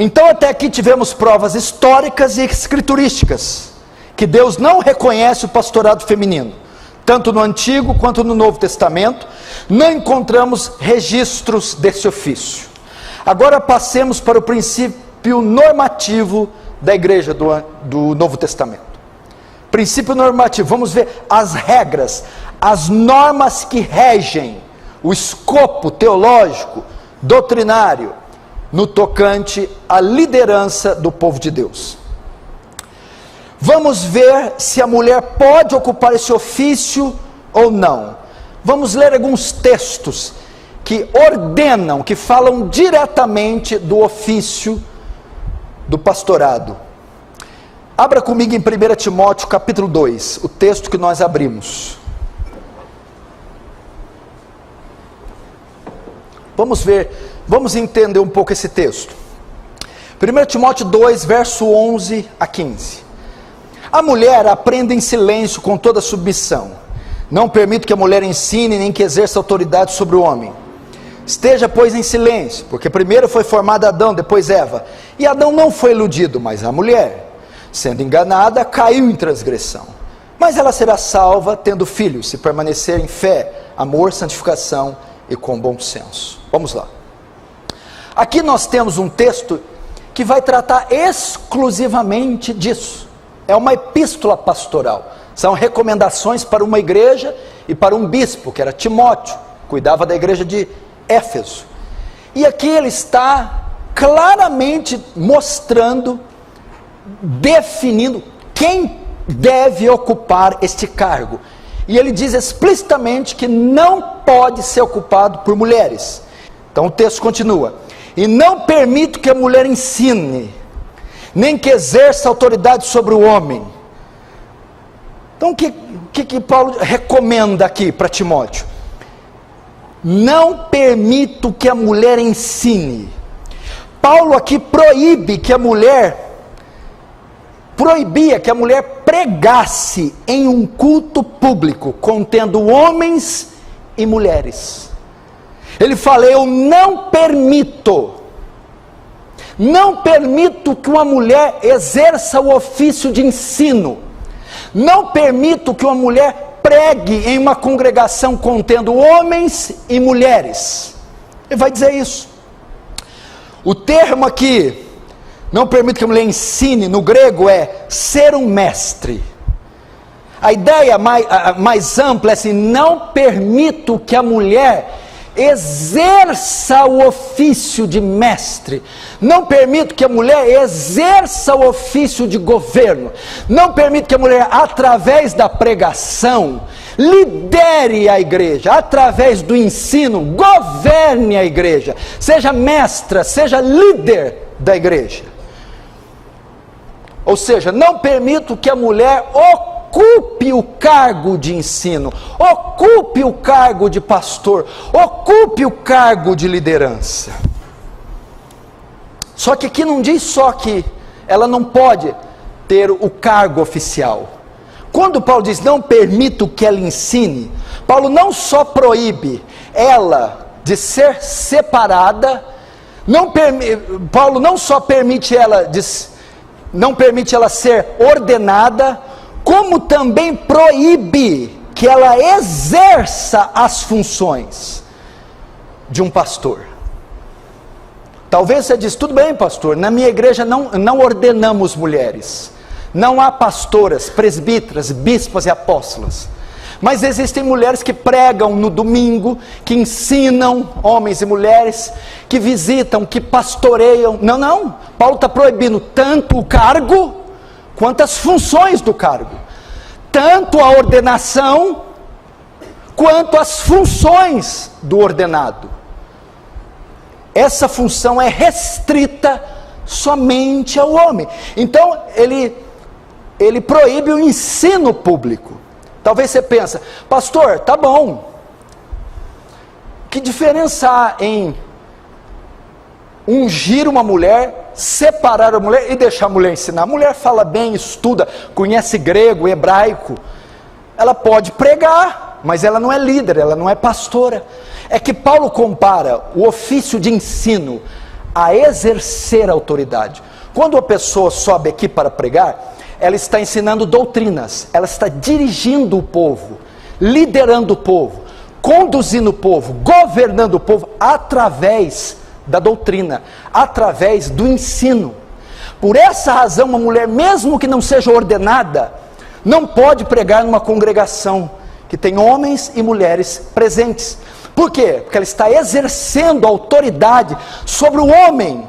Então até aqui tivemos provas históricas e escriturísticas, que Deus não reconhece o pastorado feminino. Tanto no Antigo quanto no Novo Testamento, não encontramos registros desse ofício. Agora passemos para o princípio normativo da igreja do Novo Testamento. Princípio normativo, vamos ver as regras, as normas que regem o escopo teológico, doutrinário, no tocante à liderança do povo de Deus. Vamos ver se a mulher pode ocupar esse ofício ou não. Vamos ler alguns textos que ordenam, que falam diretamente do ofício do pastorado. Abra comigo em 1 Timóteo capítulo 2, o texto que nós abrimos. Vamos ver, vamos entender um pouco esse texto. 1 Timóteo 2, verso 11 a 15. A mulher aprenda em silêncio com toda submissão. Não permito que a mulher ensine, nem que exerça autoridade sobre o homem. Esteja, pois, em silêncio, porque primeiro foi formado Adão, depois Eva. E Adão não foi iludido, mas a mulher, sendo enganada, caiu em transgressão. Mas ela será salva, tendo filhos, se permanecer em fé, amor, santificação e com bom senso. Vamos lá. Aqui nós temos um texto que vai tratar exclusivamente disso. É uma epístola pastoral. São recomendações para uma igreja e para um bispo, que era Timóteo, cuidava da igreja de Éfeso. E aqui ele está claramente mostrando, definindo quem deve ocupar este cargo. E ele diz explicitamente que não pode ser ocupado por mulheres. Então o texto continua: e não permito que a mulher ensine, nem que exerça autoridade sobre o homem. Então o que Paulo recomenda aqui para Timóteo? Não permito que a mulher ensine. Paulo aqui proibia que a mulher pregasse em um culto público, contendo homens e mulheres. Ele fala: eu não permito que uma mulher exerça o ofício de ensino, não permito que uma mulher pregue em uma congregação contendo homens e mulheres. Ele vai dizer isso. O termo aqui, não permito que a mulher ensine, no grego é ser um mestre. A ideia mais ampla é assim: não permito que a mulher exerça o ofício de mestre, não permito que a mulher exerça o ofício de governo, não permito que a mulher, através da pregação, lidere a igreja, através do ensino, governe a igreja, seja mestra, seja líder da igreja. Ou seja, não permito que a mulher ocupe o cargo de ensino, ocupe o cargo de pastor, ocupe o cargo de liderança. Só que aqui não diz só que ela não pode ter o cargo oficial. Quando Paulo diz não permito que ela ensine, Paulo não só proíbe ela de ser separada, Paulo não só não permite ela ser ordenada, como também proíbe que ela exerça as funções de um pastor. Talvez você diz: tudo bem, pastor, na minha igreja não ordenamos mulheres, não há pastoras, presbíteras, bispas e apóstolas, mas existem mulheres que pregam no domingo, que ensinam homens e mulheres, que visitam, que pastoreiam. Não, Paulo está proibindo tanto o cargo quanto as funções do cargo, tanto a ordenação quanto as funções do ordenado. Essa função é restrita somente ao homem. Então ele proíbe o ensino público. Talvez você pense: pastor, tá bom, que diferença há em ungir uma mulher, separar a mulher e deixar a mulher ensinar? A mulher fala bem, estuda, conhece grego, hebraico, ela pode pregar, mas ela não é líder, ela não é pastora. É que Paulo compara o ofício de ensino a exercer a autoridade. Quando a pessoa sobe aqui para pregar, ela está ensinando doutrinas, ela está dirigindo o povo, liderando o povo, conduzindo o povo, governando o povo através da doutrina, através do ensino. Por essa razão, uma mulher, mesmo que não seja ordenada, não pode pregar numa congregação que tem homens e mulheres presentes. Por quê? Porque ela está exercendo autoridade sobre o homem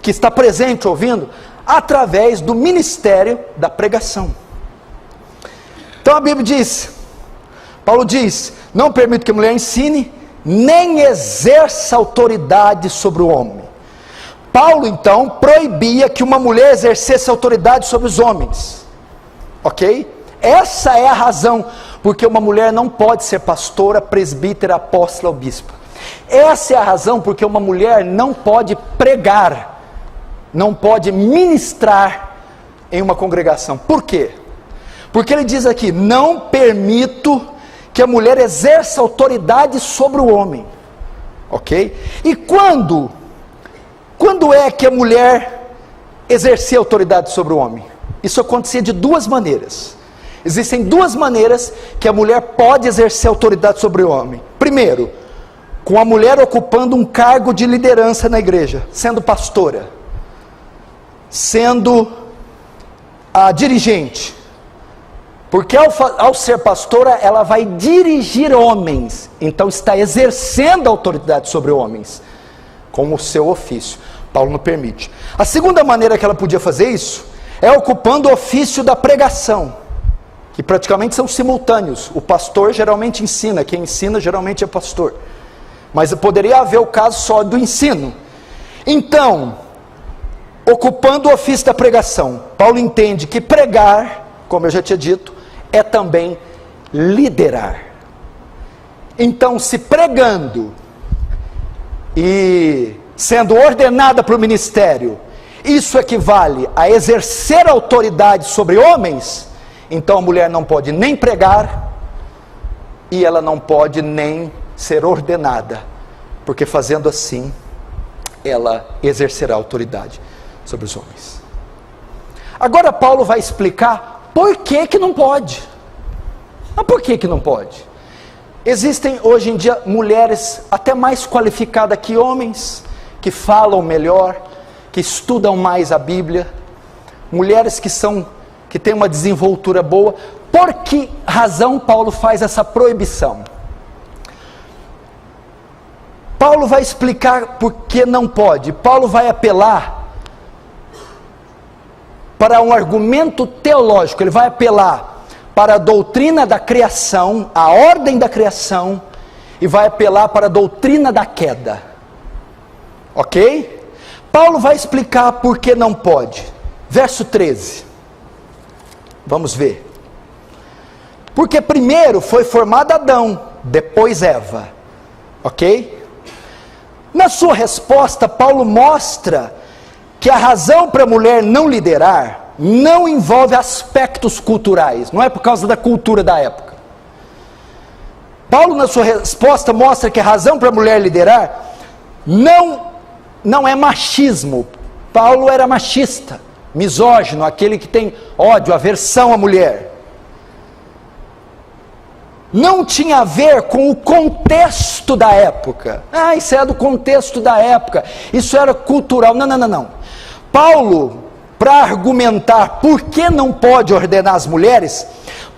que está presente ouvindo, através do ministério da pregação. Então a Bíblia diz, Paulo diz, não permito que a mulher ensine, nem exerça autoridade sobre o homem. Paulo então proibia que uma mulher exercesse autoridade sobre os homens, ok? Essa é a razão porque uma mulher não pode ser pastora, presbítera, apóstola ou bispa. Essa é a razão porque uma mulher não pode pregar, não pode ministrar em uma congregação. Por quê? Porque ele diz aqui, não permito que a mulher exerça autoridade sobre o homem, ok? E quando é que a mulher exercia autoridade sobre o homem? Isso acontecia de duas maneiras. Existem duas maneiras que a mulher pode exercer autoridade sobre o homem. Primeiro, com a mulher ocupando um cargo de liderança na igreja, sendo pastora, sendo a dirigente, porque ao ser pastora, ela vai dirigir homens, então está exercendo autoridade sobre homens, como o seu ofício. Paulo não permite. A segunda maneira que ela podia fazer isso, é ocupando o ofício da pregação, que praticamente são simultâneos. O pastor geralmente ensina, quem ensina geralmente é pastor, mas poderia haver o caso só do ensino. Então, ocupando o ofício da pregação, Paulo entende que pregar, como eu já tinha dito, é também liderar. Então, se pregando e sendo ordenada para o ministério, isso equivale a exercer autoridade sobre homens, então a mulher não pode nem pregar e ela não pode nem ser ordenada, porque fazendo assim ela exercerá autoridade sobre os homens. Agora Paulo vai explicar por que não pode. Mas por que não pode? Existem hoje em dia mulheres até mais qualificadas que homens, que falam melhor, que estudam mais a Bíblia, mulheres que têm uma desenvoltura boa. Por que razão Paulo faz essa proibição? Paulo vai explicar por que não pode. Paulo vai apelar para um argumento teológico, ele vai apelar para a doutrina da criação, a ordem da criação, e vai apelar para a doutrina da queda, ok? Paulo vai explicar por que não pode. Verso 13, vamos ver. Porque primeiro foi formado Adão, depois Eva, ok? Na sua resposta, Paulo mostra que a razão para a mulher não liderar não envolve aspectos culturais, não é por causa da cultura da época. Paulo, na sua resposta, mostra que a razão para a mulher liderar não é machismo. Paulo era machista, misógino, aquele que tem ódio, aversão à mulher. Não tinha a ver com o contexto da época. Isso é do contexto da época, isso era cultural. Não. Paulo, para argumentar por que não pode ordenar as mulheres,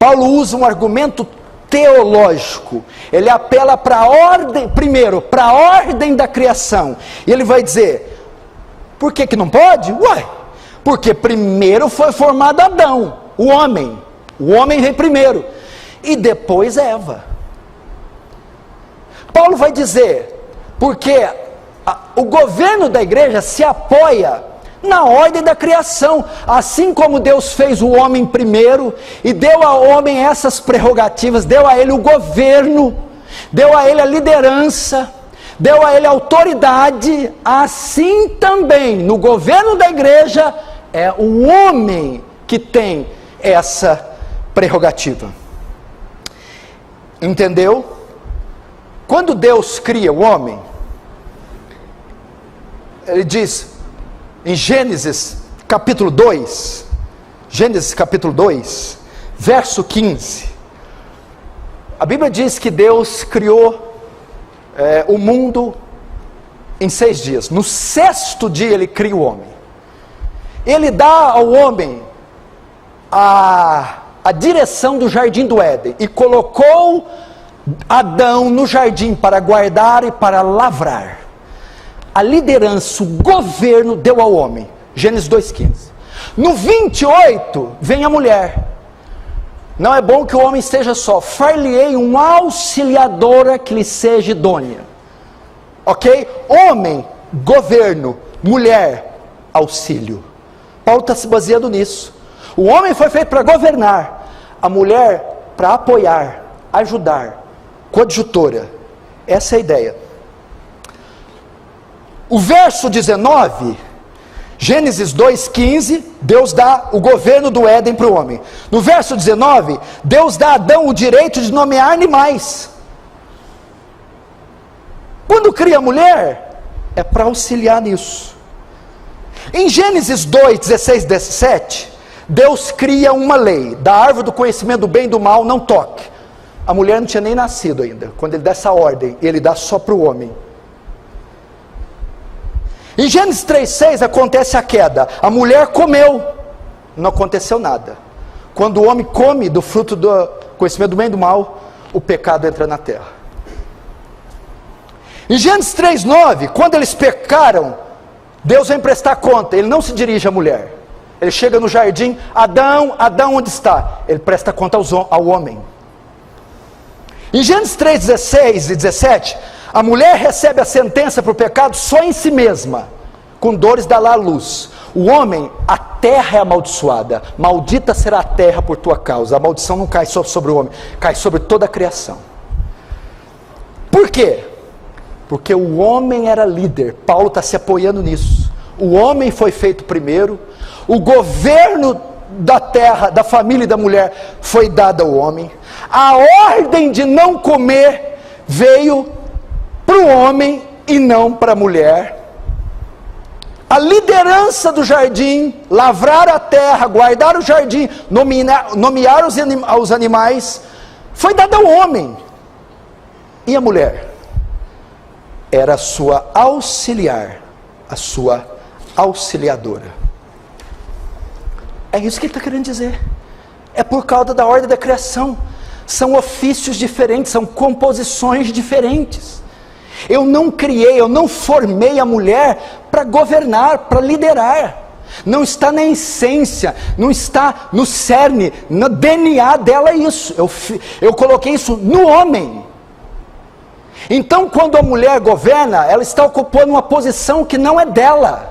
Paulo usa um argumento teológico. Ele apela para a ordem, primeiro, para a ordem da criação. E ele vai dizer, por que não pode? Porque primeiro foi formado Adão, o homem veio primeiro, e depois Eva. Paulo vai dizer, porque o governo da igreja se apoia na ordem da criação, assim como Deus fez o homem primeiro, e deu ao homem essas prerrogativas, deu a ele o governo, deu a ele a liderança, deu a ele a autoridade, assim também, no governo da igreja, é o homem que tem essa prerrogativa. Entendeu? Quando Deus cria o homem, ele diz em Gênesis capítulo 2, verso 15, a Bíblia diz que Deus criou o mundo em 6 dias. No 6º dia ele cria o homem. Ele dá ao homem a direção do jardim do Éden e colocou Adão no jardim para guardar e para lavrar. A liderança, o governo deu ao homem. Gênesis 2,15. No 28 vem a mulher. Não é bom que o homem esteja só. Far-lhe-ei uma auxiliadora que lhe seja idônea. Ok? Homem, governo. Mulher, auxílio. Paulo está se baseando nisso. O homem foi feito para governar. A mulher para apoiar, ajudar. Coadjutora. Essa é a ideia. O verso 19, Gênesis 2,15, Deus dá o governo do Éden para o homem. No verso 19, Deus dá a Adão o direito de nomear animais. Quando cria a mulher, é para auxiliar nisso. Em Gênesis 2, 16, 17, Deus cria uma lei: da árvore do conhecimento do bem e do mal não toque. A mulher não tinha nem nascido ainda, quando ele dá essa ordem, ele dá só para o homem. Em Gênesis 3,6 acontece a queda. A mulher comeu, não aconteceu nada. Quando o homem come do fruto do conhecimento do bem e do mal, o pecado entra na terra. Em Gênesis 3,9, quando eles pecaram, Deus vem prestar conta. Ele não se dirige à mulher. Ele chega no jardim: Adão, Adão, onde está? Ele presta conta ao homem. Em Gênesis 3,16 e 17, a mulher recebe a sentença para o pecado só em si mesma. Com dores dá lá a luz. O homem, a terra é amaldiçoada. Maldita será a terra por tua causa. A maldição não cai só sobre o homem, cai sobre toda a criação. Por quê? Porque o homem era líder. Paulo está se apoiando nisso. O homem foi feito primeiro. O governo da terra, da família e da mulher foi dado ao homem. A ordem de não comer veio para o homem e não para a mulher. A liderança do jardim, lavrar a terra, guardar o jardim, nomear os animais, foi dada ao homem. E a mulher era a sua auxiliar, a sua auxiliadora. É isso que ele está querendo dizer. É por causa da ordem da criação. São ofícios diferentes, são composições diferentes. Eu não criei, eu não formei a mulher para governar, para liderar. Não está na essência, não está no cerne, no DNA dela isso. Eu coloquei isso no homem. Então, quando a mulher governa, ela está ocupando uma posição que não é dela.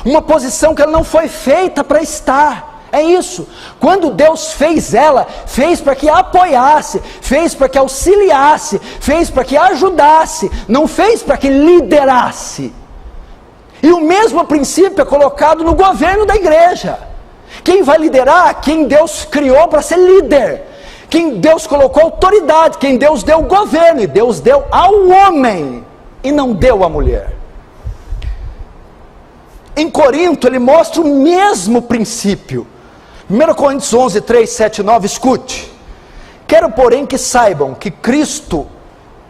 Uma posição que ela não foi feita para estar. É isso. Quando Deus fez ela, fez para que a apoiasse, fez para que auxiliasse, fez para que ajudasse, não fez para que liderasse. E o mesmo princípio é colocado no governo da igreja. Quem vai liderar? Quem Deus criou para ser líder. Quem Deus colocou autoridade, quem Deus deu governo, e Deus deu ao homem, e não deu à mulher. Em Corinto ele mostra o mesmo princípio. 1 Coríntios 11, 3, 7, 9, escute. Quero, porém, que saibam que Cristo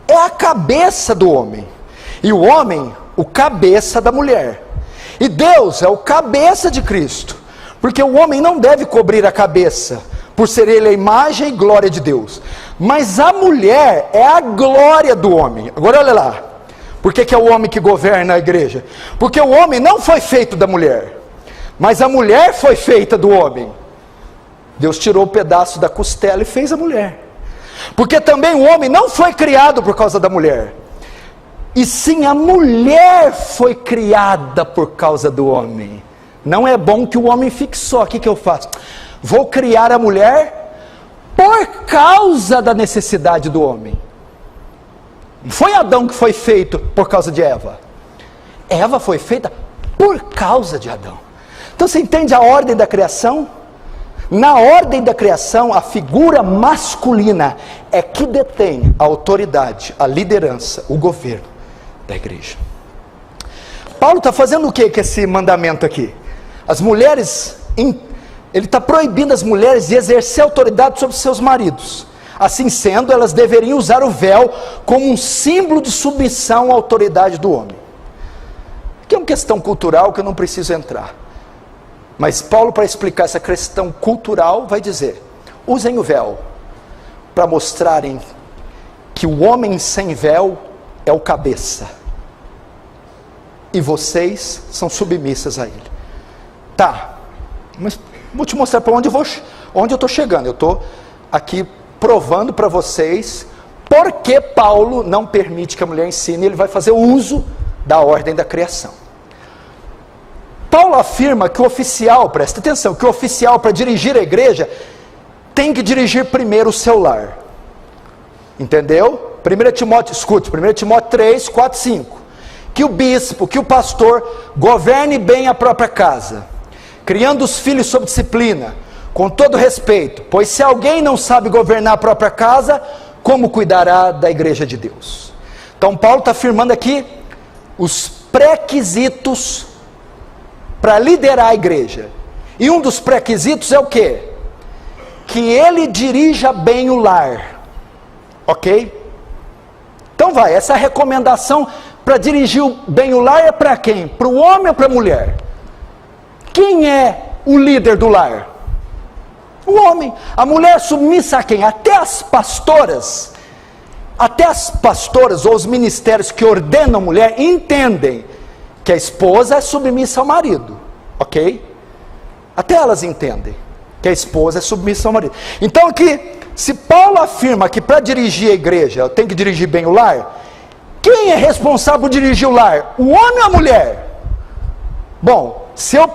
é a cabeça do homem, e o homem, o cabeça da mulher. E Deus é o cabeça de Cristo, porque o homem não deve cobrir a cabeça, por ser ele a imagem e glória de Deus. Mas a mulher é a glória do homem. Agora olha lá. Por que é o homem que governa a igreja? Porque o homem não foi feito da mulher, mas a mulher foi feita do homem. Deus tirou o pedaço da costela e fez a mulher. Porque também o homem não foi criado por causa da mulher, e sim a mulher foi criada por causa do homem. Não é bom que o homem fique só. O que eu faço? Vou criar a mulher por causa da necessidade do homem. Não foi Adão que foi feito por causa de Eva. Eva foi feita por causa de Adão. Então você entende a ordem da criação? Na ordem da criação, a figura masculina é que detém a autoridade, a liderança, o governo da igreja. Paulo está fazendo o que com esse mandamento aqui? As mulheres, ele está proibindo as mulheres de exercer autoridade sobre seus maridos. Assim sendo, elas deveriam usar o véu como um símbolo de submissão à autoridade do homem. Que é uma questão cultural que eu não preciso entrar. Mas Paulo, para explicar essa questão cultural, vai dizer: usem o véu para mostrarem que o homem sem véu é o cabeça. E vocês são submissas a ele. Tá, mas vou te mostrar para onde eu estou chegando. Eu estou aqui provando para vocês porque Paulo não permite que a mulher ensine. Ele vai fazer uso da ordem da criação. Paulo afirma que o oficial, presta atenção, que o oficial para dirigir a igreja tem que dirigir primeiro o seu lar. Entendeu? 1 Timóteo, escute, 1 Timóteo 3, 4, 5. Que o bispo, que o pastor governe bem a própria casa, criando os filhos sob disciplina, com todo respeito, pois se alguém não sabe governar a própria casa, como cuidará da igreja de Deus? Então Paulo está afirmando aqui os pré-requisitos para liderar a igreja. E um dos pré-requisitos é o quê? Que ele dirija bem o lar. Ok? Então vai, essa recomendação para dirigir bem o lar é para quem? Para o homem ou para a mulher? Quem é o líder do lar? O homem. A mulher submissa a quem? Até as pastoras ou os ministérios que ordenam a mulher entendem que a esposa é submissa ao marido, ok? Até elas entendem que a esposa é submissa ao marido. Então aqui, se Paulo afirma que para dirigir a igreja tem que dirigir bem o lar, quem é responsável por dirigir o lar? O homem ou a mulher? Bom, se eu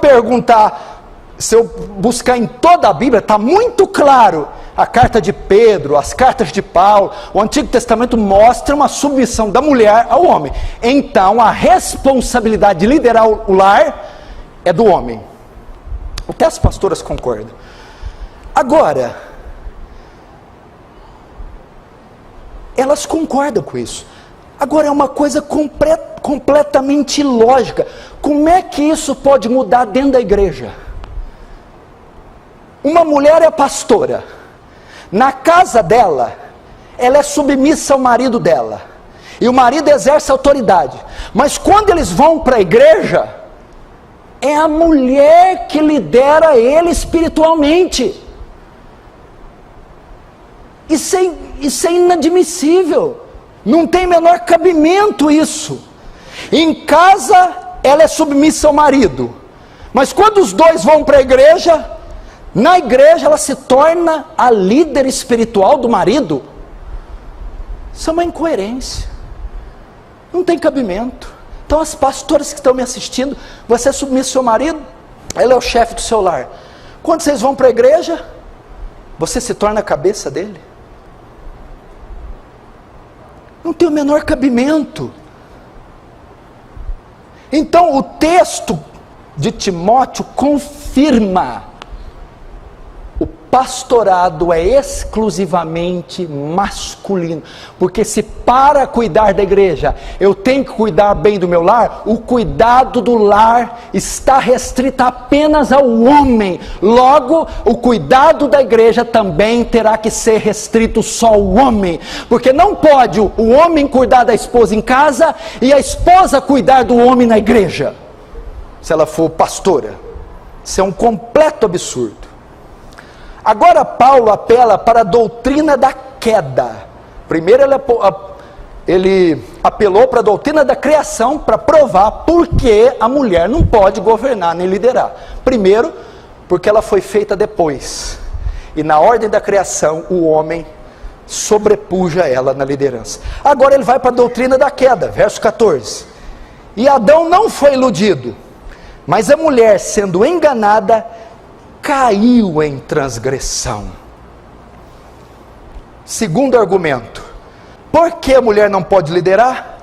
buscar em toda a Bíblia, está muito claro. A carta de Pedro, as cartas de Paulo, o Antigo Testamento mostra uma submissão da mulher ao homem. Então a responsabilidade de liderar o lar é do homem. Até as pastoras concordam. Agora, elas concordam com isso. Agora é uma coisa completamente ilógica. Como é que isso pode mudar dentro da igreja? Uma mulher é pastora. Na casa dela, ela é submissa ao marido dela. E o marido exerce autoridade. Mas quando eles vão para a igreja, é a mulher que lidera ele espiritualmente. Isso é inadmissível. Não tem menor cabimento isso. Em casa, ela é submissa ao marido. Mas quando os dois vão para a igreja, na igreja ela se torna a líder espiritual do marido. Isso é uma incoerência. Não tem cabimento. Então as pastoras que estão me assistindo, você é submissa ao seu marido, ela é o chefe do seu lar. Quando vocês vão para a igreja, você se torna a cabeça dele. Não tem o menor cabimento. Então o texto de Timóteo confirma: o pastorado é exclusivamente masculino. Porque se para cuidar da igreja eu tenho que cuidar bem do meu lar, o cuidado do lar está restrito apenas ao homem. Logo, o cuidado da igreja também terá que ser restrito só ao homem. Porque não pode o homem cuidar da esposa em casa e a esposa cuidar do homem na igreja, se ela for pastora. Isso é um completo absurdo. Agora Paulo apela para a doutrina da queda. Primeiro ele apelou para a doutrina da criação para provar por que a mulher não pode governar nem liderar. Primeiro, porque ela foi feita depois. E na ordem da criação, o homem sobrepuja ela na liderança. Agora ele vai para a doutrina da queda, verso 14. E Adão não foi iludido, mas a mulher, sendo enganada, caiu em transgressão. Segundo argumento: por que a mulher não pode liderar?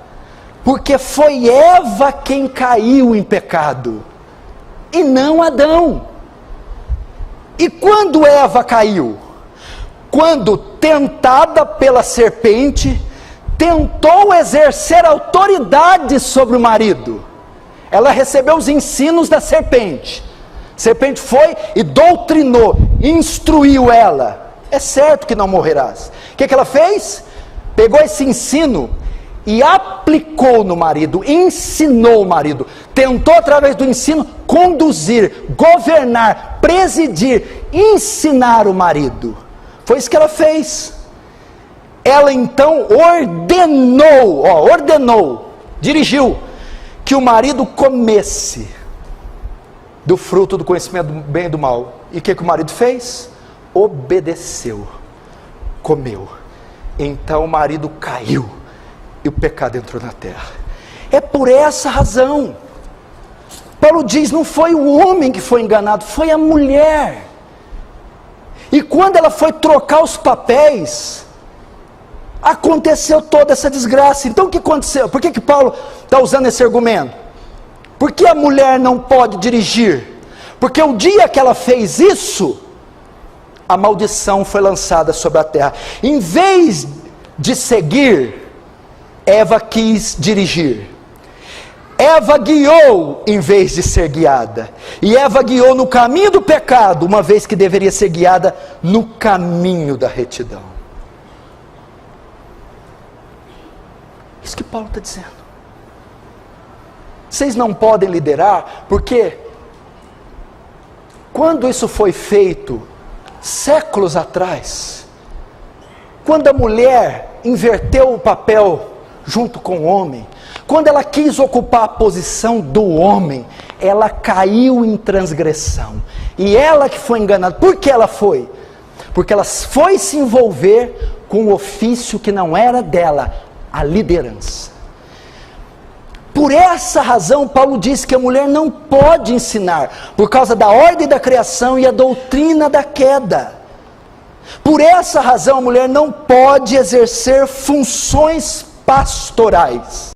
Porque foi Eva quem caiu em pecado, e não Adão. E quando Eva caiu? Quando, tentada pela serpente, tentou exercer autoridade sobre o marido. ela recebeu os ensinos da serpente. A serpente foi e doutrinou, instruiu ela. É certo que não morrerás. O que ela fez? Pegou esse ensino e aplicou no marido, ensinou o marido, tentou através do ensino conduzir, governar, presidir, ensinar o marido. Foi isso que ela fez. Ela então ordenou, dirigiu, que o marido comesse do fruto do conhecimento do bem e do mal. E o que o marido fez? Obedeceu, comeu. Então o marido caiu e o pecado entrou na terra. É por essa razão, Paulo diz, não foi o homem que foi enganado, foi a mulher. E quando ela foi trocar os papéis, aconteceu toda essa desgraça. Então o que aconteceu? Por que Paulo está usando esse argumento? Porque a mulher não pode dirigir? Porque o dia que ela fez isso, a maldição foi lançada sobre a terra. Em vez de seguir, Eva quis dirigir. Eva guiou em vez de ser guiada. E Eva guiou no caminho do pecado, uma vez que deveria ser guiada no caminho da retidão. Isso que Paulo está dizendo. Vocês não podem liderar, porque quando isso foi feito, séculos atrás, quando a mulher inverteu o papel junto com o homem, quando ela quis ocupar a posição do homem, ela caiu em transgressão, e ela que foi enganada. Por que ela foi? Porque ela foi se envolver com um ofício que não era dela, a liderança. Por essa razão, Paulo diz que a mulher não pode ensinar, por causa da ordem da criação e a doutrina da queda. Por essa razão, a mulher não pode exercer funções pastorais.